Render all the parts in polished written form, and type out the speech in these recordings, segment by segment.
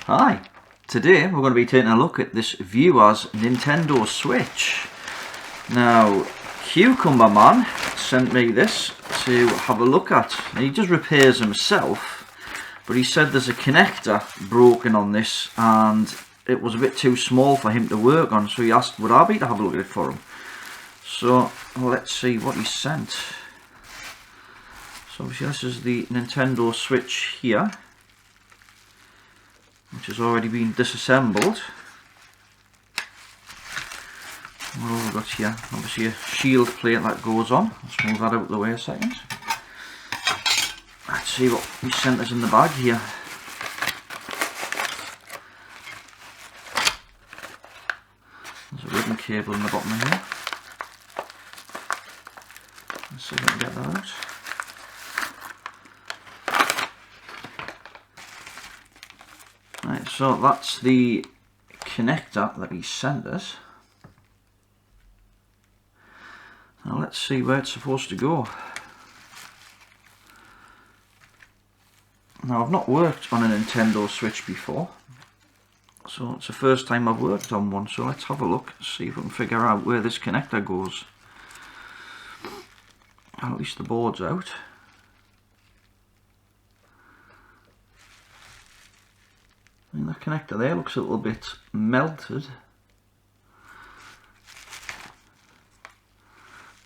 Hi, today we're going to be taking a look at this viewer's Nintendo Switch. Now, Cucumber Man sent me this to have a look at. He does repairs himself, but he said there's a connector broken on this and it was a bit too small for him to work on, so he asked would I be to have a look at it for him. So let's see what he sent. So obviously this is the Nintendo Switch here, which has already been disassembled. What have we got here? Obviously a shield plate that goes on. Let's move that out of the way a second. Let's see what he sent us in the bag here. There's a ribbon cable in the bottom of here. Let's see if we can get that out. Right, so that's the connector that he sent us. Now let's see where it's supposed to go. Now I've not worked on a Nintendo Switch before, so it's the first time I've worked on one, so let's have a look, see if we can figure out where this connector goes. At least the board's out. I mean, the connector there looks a little bit melted.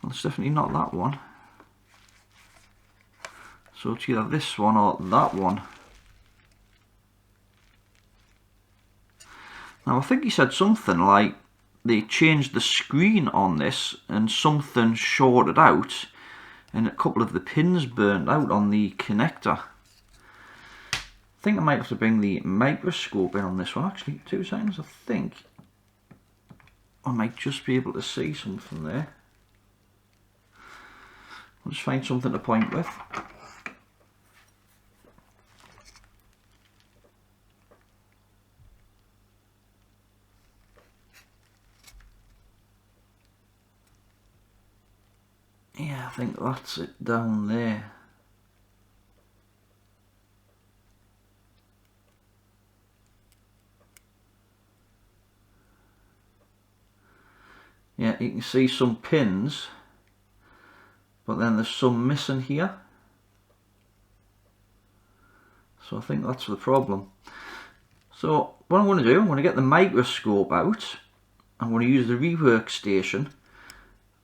Well, it's definitely not that one. So it's either this one or that one. Now I think he said something like they changed the screen on this and something shorted out and a couple of the pins burned out on the connector. I think I might have to bring the microscope in on this one. Actually, 2 seconds. I think I might just be able to see something there. I'll just find something to point with. Yeah, I think that's it down there. Yeah, you can see some pins, but then there's some missing here. So I think that's the problem. So what I'm going to do, I'm going to get the microscope out. I'm going to use the rework station.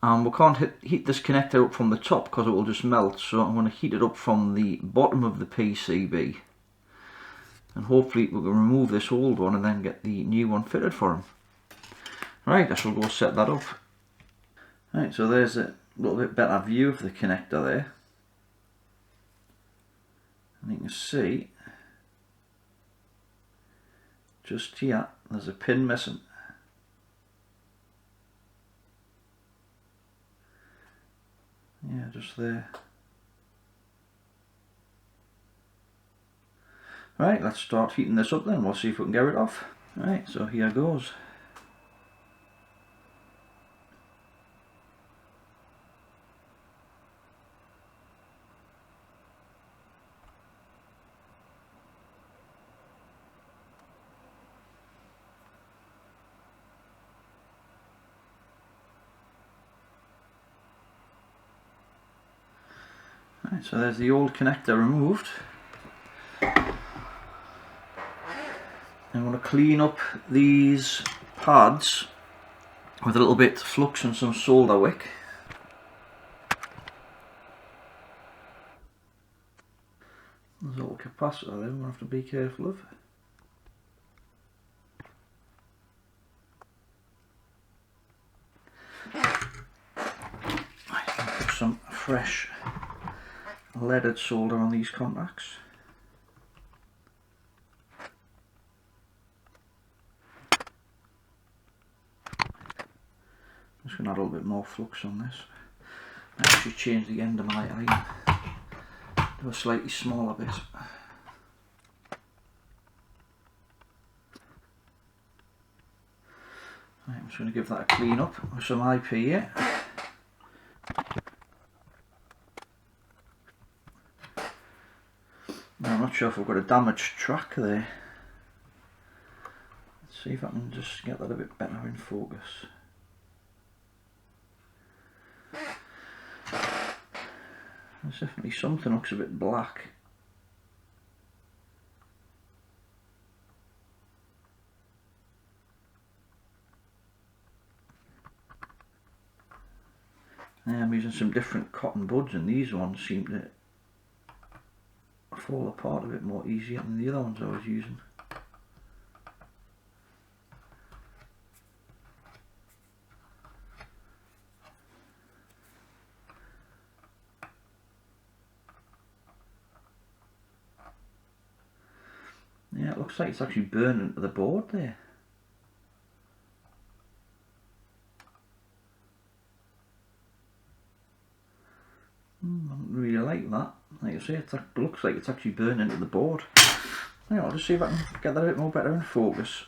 And we can't heat this connector up from the top because it will just melt. So I'm going to heat it up from the bottom of the PCB. And hopefully we can remove this old one and then get the new one fitted for him. Right, I shall go set that up. Right, so there's a little bit better view of the connector there. And you can see, just here, there's a pin missing. Yeah, just there. Right, let's start heating this up then, we'll see if we can get it off. Right, so here goes. Right, so there's the old connector removed. I'm going to clean up these pads with a little bit of flux and some solder wick. There's a little capacitor there, we'll have to be careful of. I can put some fresh leaded solder on these contacts. I'm just going to add a little bit more flux on this. I actually change the end of my iron to a slightly smaller bit. Right, I'm just going to give that a clean up with some IPA. Now, I'm not sure if I've got a damaged track there. Let's see if I can just get that a bit better in focus. There's definitely something looks a bit black. I'm using some different cotton buds, and these ones seem to fall apart a bit more easier than the other ones I was using. Yeah, it looks like it's actually burning into the board there. I don't really like that. Like I say, it looks like it's actually burning into the board. Anyway, I'll just see if I can get that a bit more better in focus.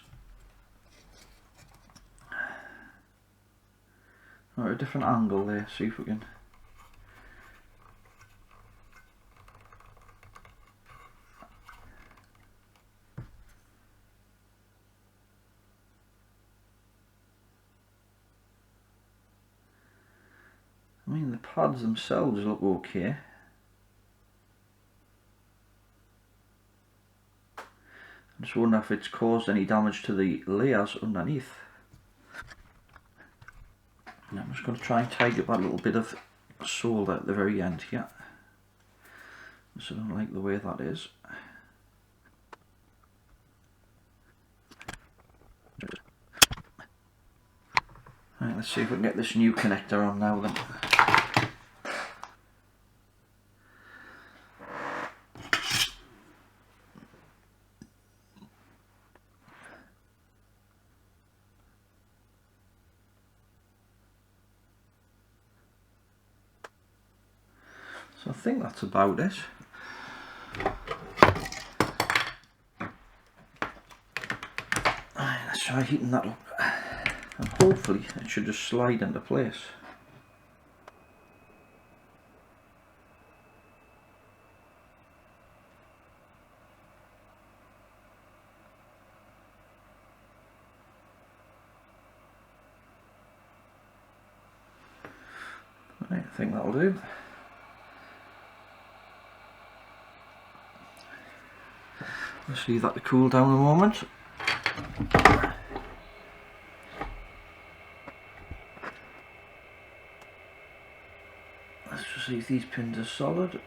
Or a different angle there, see if we can. I mean, the pads themselves look okay. I just wonder if it's caused any damage to the layers underneath. And I'm just going to try and tidy up that little bit of solder at the very end here. So I don't like the way that is. Right, let's see if we can get this new connector on now then. So I think that's about it. Right, let's try heating that up. And hopefully it should just slide into place. Right, I think that'll do. Let's leave that to cool down a moment. Let's just see if these pins are solid.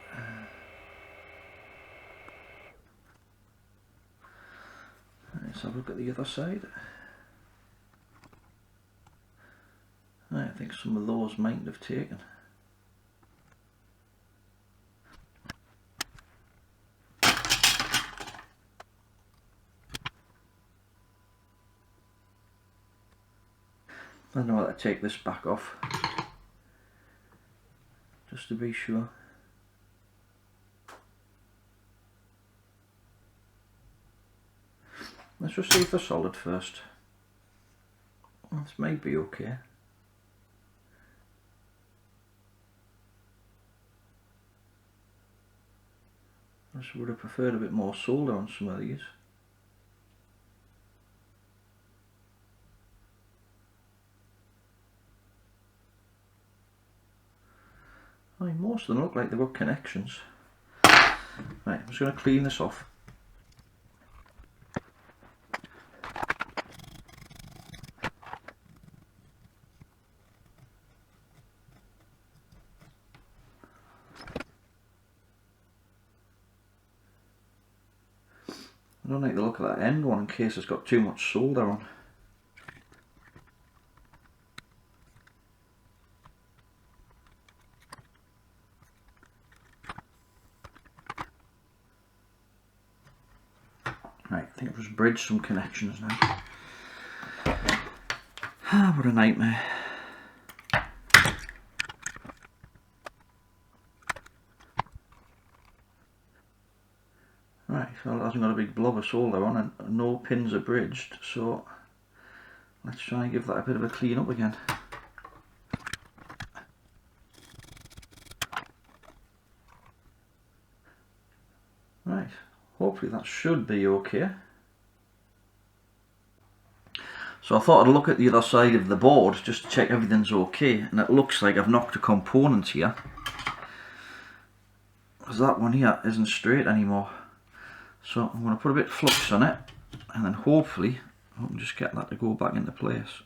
Let's have a look at the other side. I think some of those might have taken. I know how to take this back off, just to be sure. Let's just see if they're solid first. This might be okay. I just would have preferred a bit more solder on some of these. I mean, most of them look like they've got connections. Right, I'm just going to clean this off. I don't like the look of that end one in case it's got too much solder on. Right, I think I've just bridged some connections now. Ah, what a nightmare. Right, so it hasn't got a big blob of solder on and no pins are bridged, so let's try and give that a bit of a clean up again. Right, hopefully that should be okay. So I thought I'd look at the other side of the board just to check everything's okay, and it looks like I've knocked a component here, because that one here isn't straight anymore. So I'm going to put a bit of flux on it, and then hopefully I can just get that to go back into place.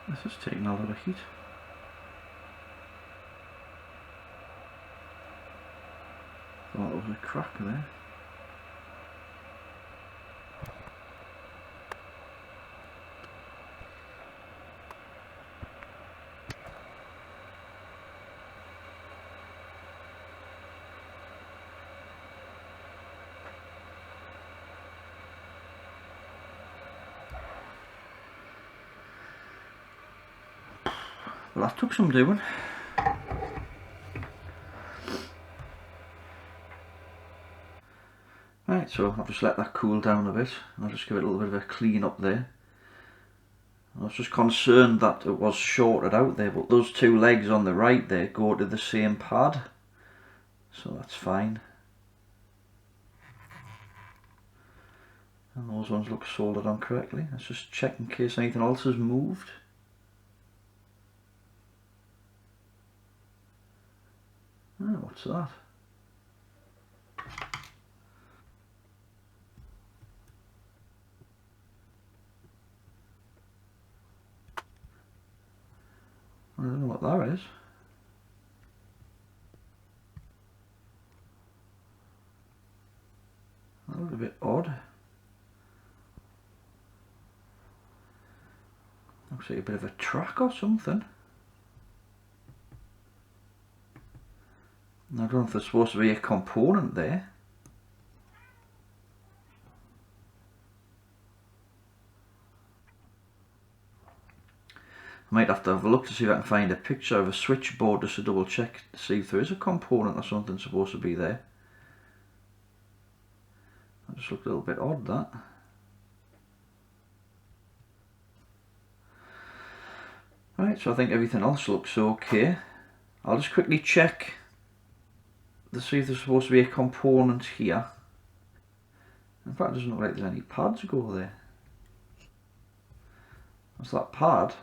This is taking a lot of heat. Thought there was a crack there. Well, that took some doing. Right, so I'll just let that cool down a bit. I'll just give it a little bit of a clean up there. I was just concerned that it was shorted out there, but those two legs on the right there go to the same pad, so that's fine. And those ones look soldered on correctly. Let's just check in case anything else has moved. Oh, what's that? I don't know what that is. That looks a bit odd. Looks like a bit of a track or something. I don't know if there's supposed to be a component there. I might have to have a look to see if I can find a picture of a switchboard just to double check to see if there is a component or something supposed to be there. That just looked a little bit odd, that. Right, so I think everything else looks okay. I'll just quickly check to see if there's supposed to be a component here. In fact, it doesn't look like there's any pads go there. What's that pad?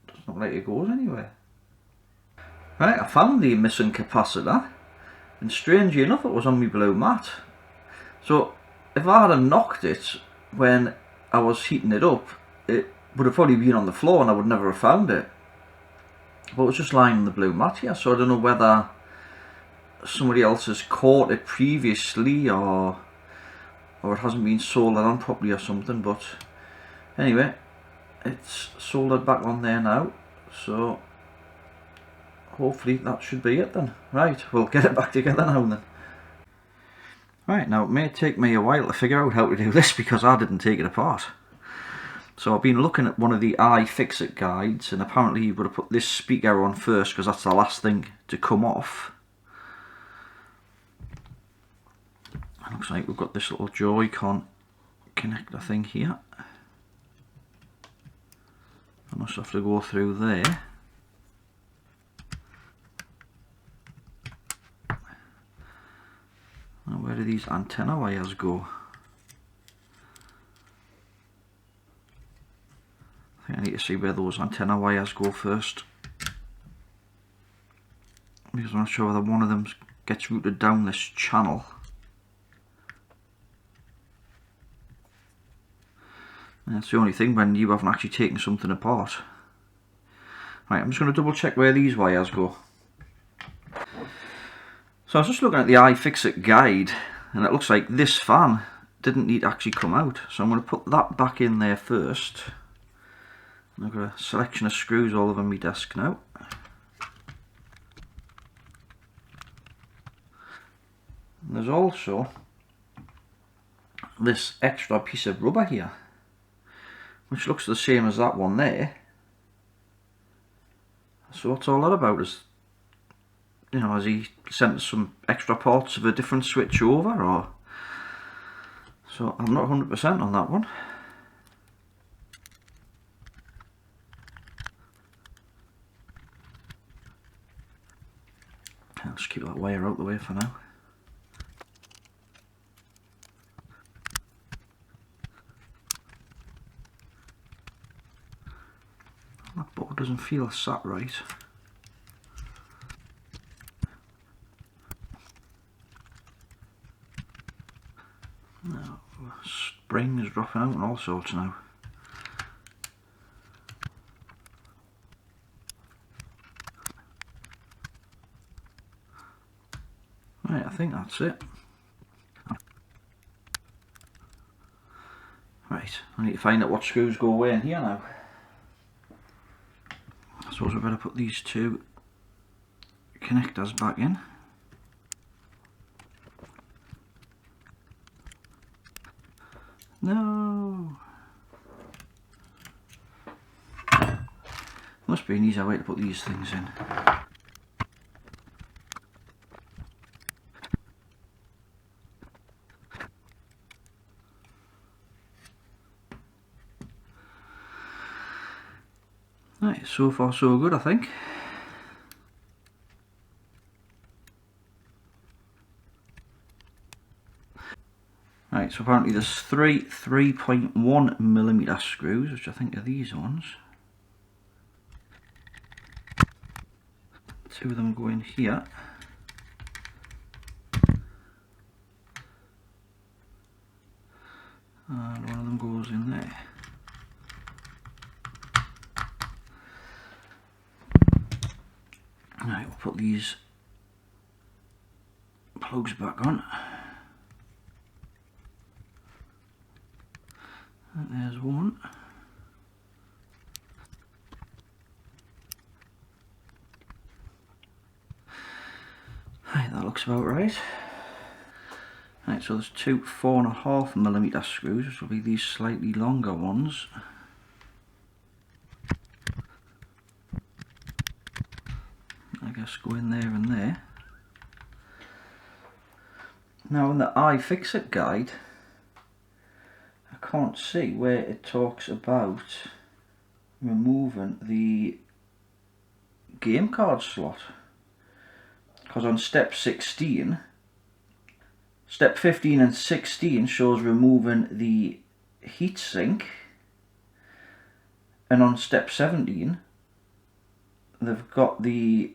Doesn't look like it goes anywhere. Right, I found the missing capacitor, and strangely enough it was on my blue mat. So if I had knocked it when I was heating it up, it would have probably been on the floor and I would never have found it. But it was just lying on the blue mat here, so I don't know whether somebody else has caught it previously or it hasn't been soldered on properly or something. But anyway, it's soldered back on there now, so hopefully that should be it then. Right, we'll get it back together now then. Right, now it may take me a while to figure out how to do this because I didn't take it apart. So I've been looking at one of the iFixit guides, and apparently you've got to put this speaker on first because that's the last thing to come off. It looks like we've got this little Joy-Con connector thing here. I must have to go through there. Now where do these antenna wires go? I think I need to see where those antenna wires go first, because I'm not sure whether one of them gets routed down this channel. And that's the only thing when you haven't actually taken something apart. Right, I'm just going to double check where these wires go. So I was just looking at the iFixit guide, and it looks like this fan didn't need to actually come out. So I'm going to put that back in there first. I've got a selection of screws all over my desk now. And there's also this extra piece of rubber here, which looks the same as that one there. So what's all that about? Is you know, has he sent us some extra parts of a different switch over, or? So I'm not 100% on that one. I'll just keep that wire out the way for now. That board doesn't feel sat right. No, spring is dropping out and all sorts now. Right, I think that's it. Right, I need to find out what screws go away in here now. I suppose we better put these two connectors back in. No! Must be an easier way to put these things in. Right, so far so good, I think. Right, so apparently there's three 3.1mm screws, which I think are these ones. Two of them go in here. And one of them goes in there. Right, we'll put these plugs back on. And there's one. Right, that looks about right. Right, so there's two 4.5mm screws, which will be these slightly longer ones. I guess go in there and there. Now in the iFixit guide, I can't see where it talks about removing the game card slot. Because on step 16, step 15 and 16 shows removing the heatsink, and on step 17 they've got the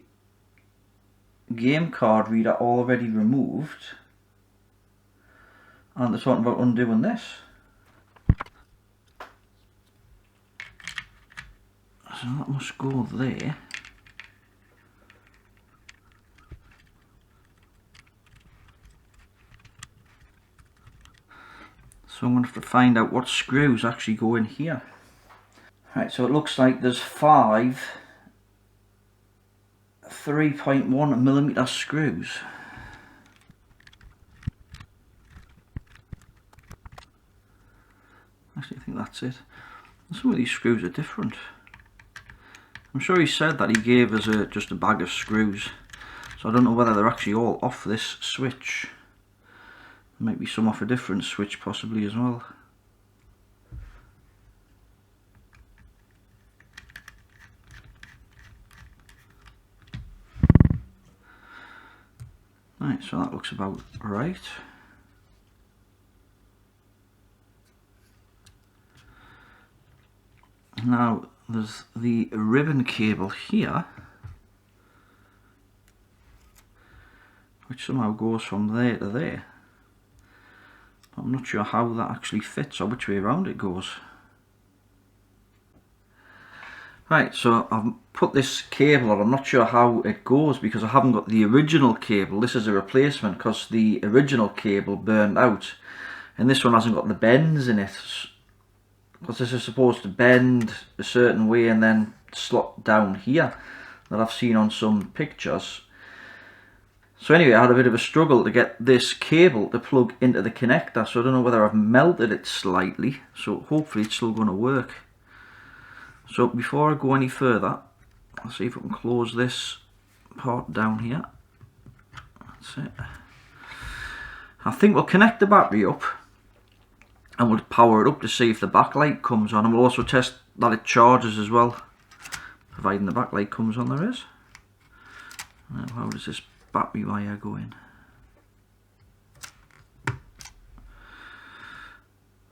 game card reader already removed, and they're talking about undoing this. So that must go there. So I'm going to have to find out what screws actually go in here. Right, so it looks like there's 5 3.1mm screws. Actually, I think that's it. Some of these screws are different. I'm sure he said that he gave us just a bag of screws, so I don't know whether they're actually all off this switch. Might be some off a different switch possibly as well. Right, so that looks about right. Now there's the ribbon cable here, which somehow goes from there to there. I'm not sure how that actually fits or which way around it goes. Right, so I've put this cable on. I'm not sure how it goes because I haven't got the original cable. This is a replacement because the original cable burned out, and this one hasn't got the bends in it, because this is supposed to bend a certain way and then slot down here that I've seen on some pictures. So anyway, I had a bit of a struggle to get this cable to plug into the connector, so I don't know whether I've melted it slightly, so hopefully it's still going to work. So before I go any further, I'll see if I can close this part down here. That's it. I think we'll connect the battery up and we'll power it up to see if the backlight comes on, and we'll also test that it charges as well, providing the backlight comes on. There is. Now, how does this battery wire go in?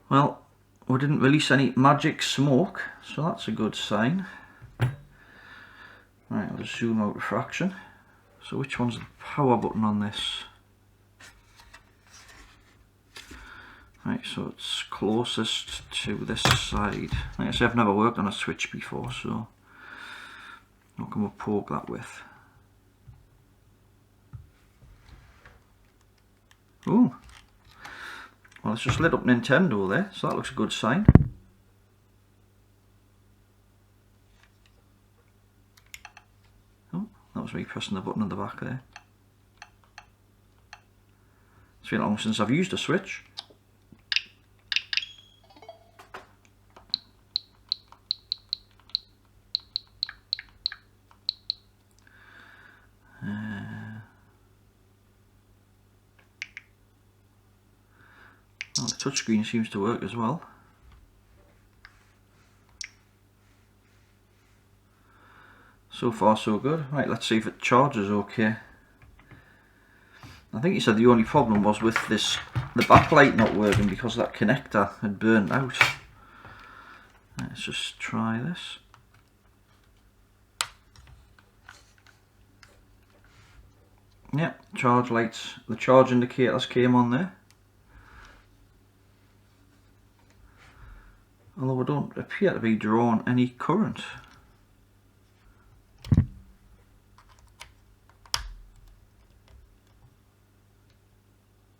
Well, we didn't release any magic smoke, so that's a good sign. Right, I'll just zoom out a fraction. So which one's the power button on this? Right, so it's closest to this side. Like I say, I've never worked on a switch before, so what can we poke that with? Ooh. Well, it's just lit up Nintendo there, so that looks a good sign. Oh, that was me pressing the button on the back there. It's been long since I've used a switch. Well, the touchscreen seems to work as well. So far so good. Right, let's see if it charges okay. I think he said the only problem was with this, the backlight not working because that connector had burnt out. Let's just try this. Yep, charge lights, the charge indicators came on there. Although we don't appear to be drawing any current.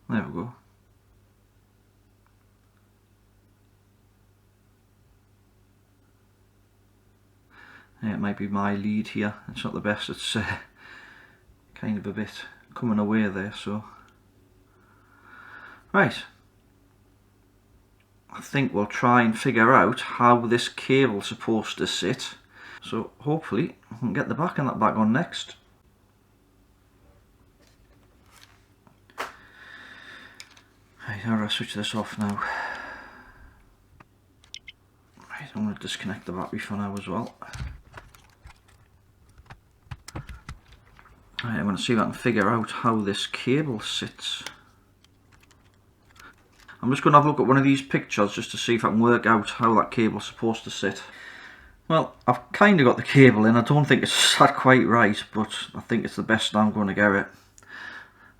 There we go. Yeah, it might be my lead here. It's not the best. It's kind of a bit coming away there, so. Right. I think we'll try and figure out how this cable's supposed to sit. So hopefully we can get the back and that back on next. Right, how do I switch this off now? Right, I'm going to disconnect the battery for now as well. Right, I'm going to see if I can figure out how this cable sits. I'm just going to have a look at one of these pictures just to see if I can work out how that cable's supposed to sit. Well, I've kind of got the cable in. I don't think it's sat quite right, but I think it's the best I'm going to get it.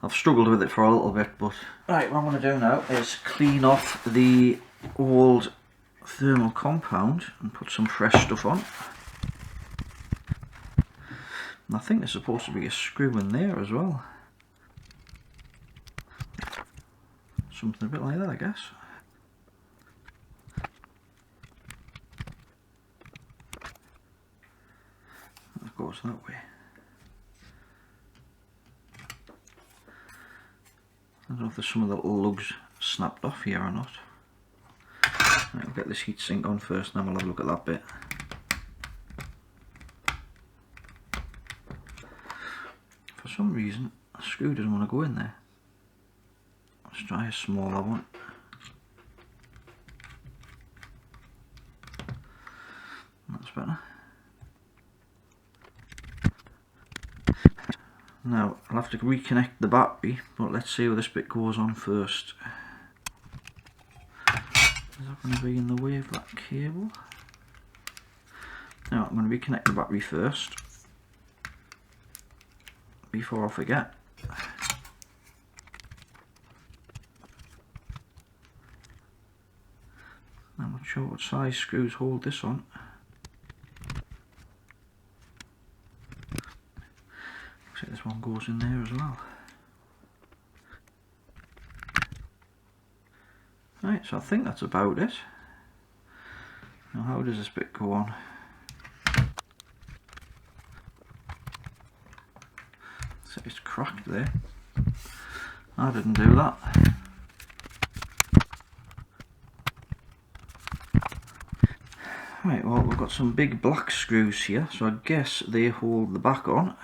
I've struggled with it for a little bit, but... Right, what I'm going to do now is clean off the old thermal compound and put some fresh stuff on. And I think there's supposed to be a screw in there as well. Something a bit like that, I guess. That goes that way. I don't know if there's some of the little lugs snapped off here or not. Right, we'll get this heat sink on first and then we'll have a look at that bit. For some reason, a screw doesn't want to go in there. Let's try a smaller one. That's better. Now, I'll have to reconnect the battery, but let's see where this bit goes on first. Is that going to be in the way of that cable? Now, I'm going to reconnect the battery first, before I forget. I'm not sure what size screws hold this on. Looks like this one goes in there as well. Right, so I think that's about it. Now how does this bit go on? So it's cracked there. I didn't do that. Right, well, we've got some big black screws here, so I guess they hold the back on.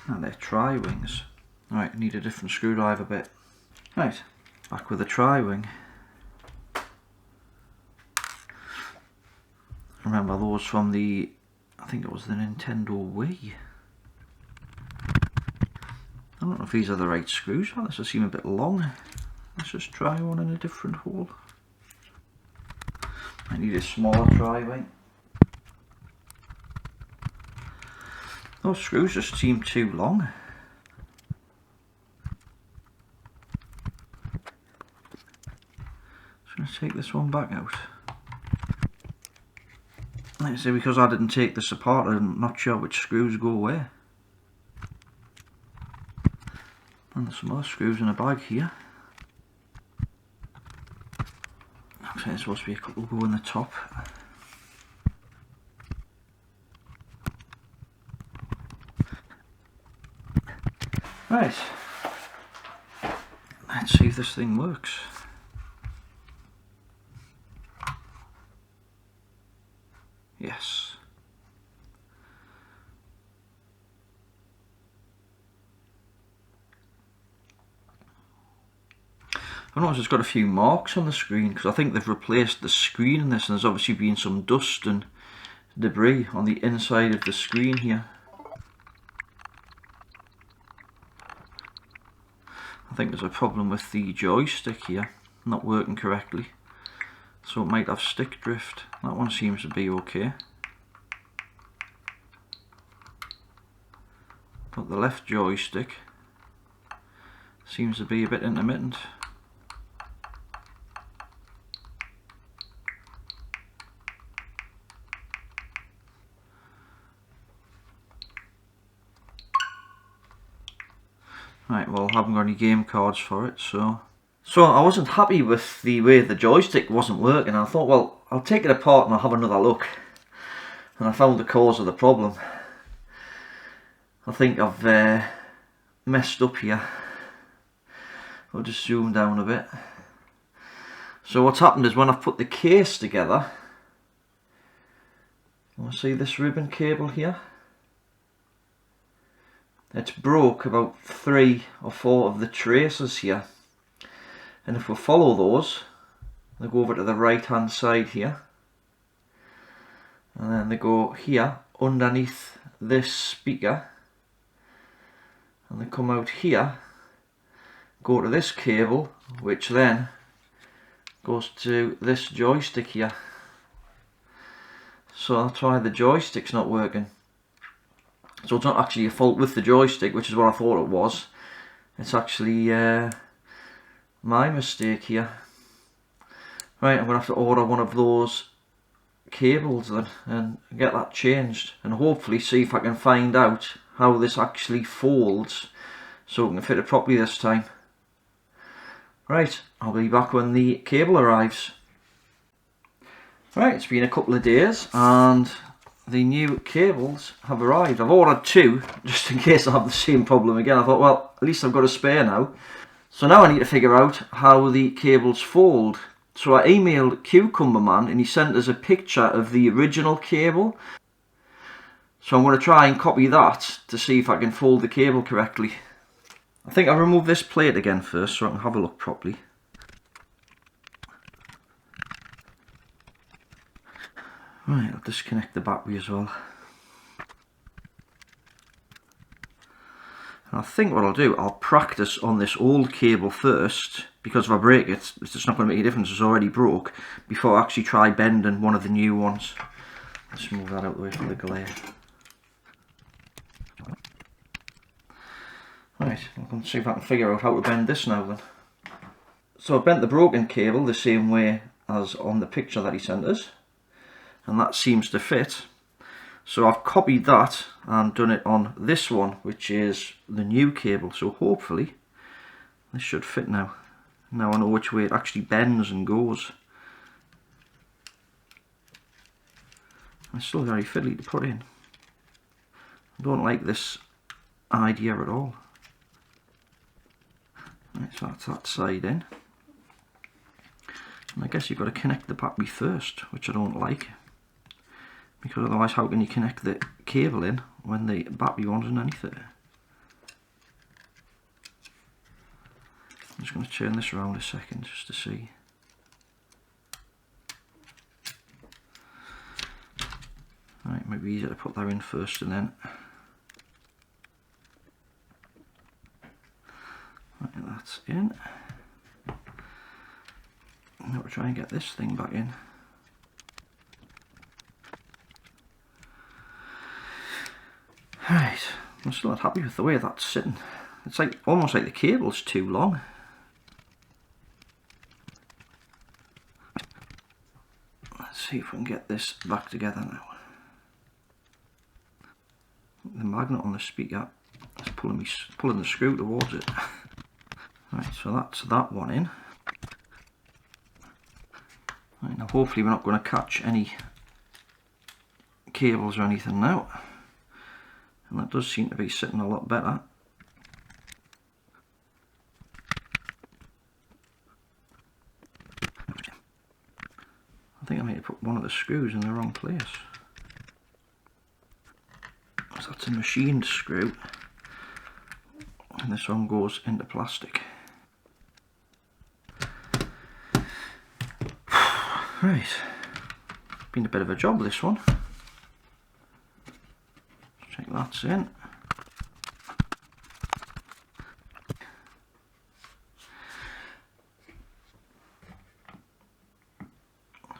And they're tri-wings. Right, need a different screwdriver bit. Right, back with the tri-wing. Remember those from the, I think it was the Nintendo Wii. I don't know if these are the right screws. Oh, this will seem a bit long. Let's just try one in a different hole. I need a smaller tri-wing. Those screws just seem too long. Just going to take this one back out. Like I say, because I didn't take this apart, I'm not sure which screws go where. And there's some other screws in a bag here. Okay, there's supposed to be a couple go in the top. Right, let's see if this thing works. Yes. I noticed it's got a few marks on the screen because I think they've replaced the screen in this, and there's obviously been some dust and debris on the inside of the screen here. I think there's a problem with the joystick here, not working correctly, so it might have stick drift. That one seems to be okay, but the left joystick seems to be a bit intermittent. Right, well, I haven't got any game cards for it, so I wasn't happy with the way the joystick wasn't working. I thought, well, I'll take it apart and I'll have another look. And I found the cause of the problem. I think I've messed up here. I'll just zoom down a bit. So what's happened is when I've put the case together, you see this ribbon cable here? It's broke about 3 or 4 of the traces here, and if we follow those, they go over to the right hand side here, and then they go here underneath this speaker, and they come out here, go to this cable, which then goes to this joystick here. So that's why the joystick's not working. So it's not actually a fault with the joystick, which is what I thought it was. It's actually my mistake here. Right, I'm going to have to order one of those cables then and get that changed, and hopefully see if I can find out how this actually folds so we can fit it properly this time. Right, I'll be back when the cable arrives. Right, it's been a couple of days and the new cables have arrived. I've ordered 2 just in case I have the same problem again. I thought, well, at least I've got a spare now. So now I need to figure out how the cables fold. So I emailed Cucumber Man and he sent us a picture of the original cable. So I'm going to try and copy that to see if I can fold the cable correctly. I think I'll remove this plate again first so I can have a look properly. Right, I'll disconnect the battery as well. And I think what I'll do, I'll practice on this old cable first, because if I break it, it's just not going to make a difference, it's already broke, before I actually try bending one of the new ones. Let's move that out of the way from the glare. Right, I'm going to see if I can figure out how to bend this now then. So I bent the broken cable the same way as on the picture that he sent us, and that seems to fit. So I've copied that and done it on this one, which is the new cable, so hopefully this should fit now. Now I know which way it actually bends and goes. It's still very fiddly to put in. I don't like this idea at all. Right, so that's that side in. And I guess you've got to connect the battery first, which I don't like. Because otherwise how can you connect the cable in when the battery one's underneath it? just going to turn this around a second just to see. Right, might be easier to put that in first and then. Right, that's in. Now we'll try and get this thing back in. Right, I'm still not happy with the way that's sitting. It's like almost like the cable's too long. Let's see if we can get this back together now. The magnet on the speaker is pulling the screw towards it. Right, so that's that one in. Right, now hopefully we're not going to catch any cables or anything now. And that does seem to be sitting a lot better. I think I may have put one of the screws in the wrong place. So that's a machined screw. And this one goes into plastic. Right. Been a bit of a job this one. Check that's in.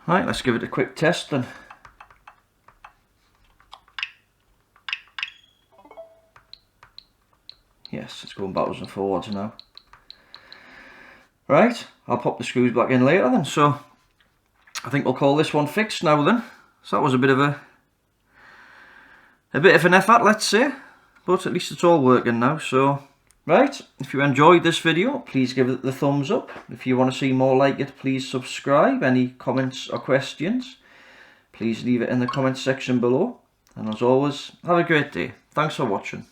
Right, let's give it a quick test then. Yes, it's going backwards and forwards now. Right, I'll pop the screws back in later then, so I think we'll call this one fixed now then. So that was a bit of an effort, let's say, but at least it's all working now. So right, if you enjoyed this video, please give it the thumbs up. If you want to see more like it, please subscribe. Any comments or questions, please leave it in the comment section below. And as always, have a great day. Thanks for watching.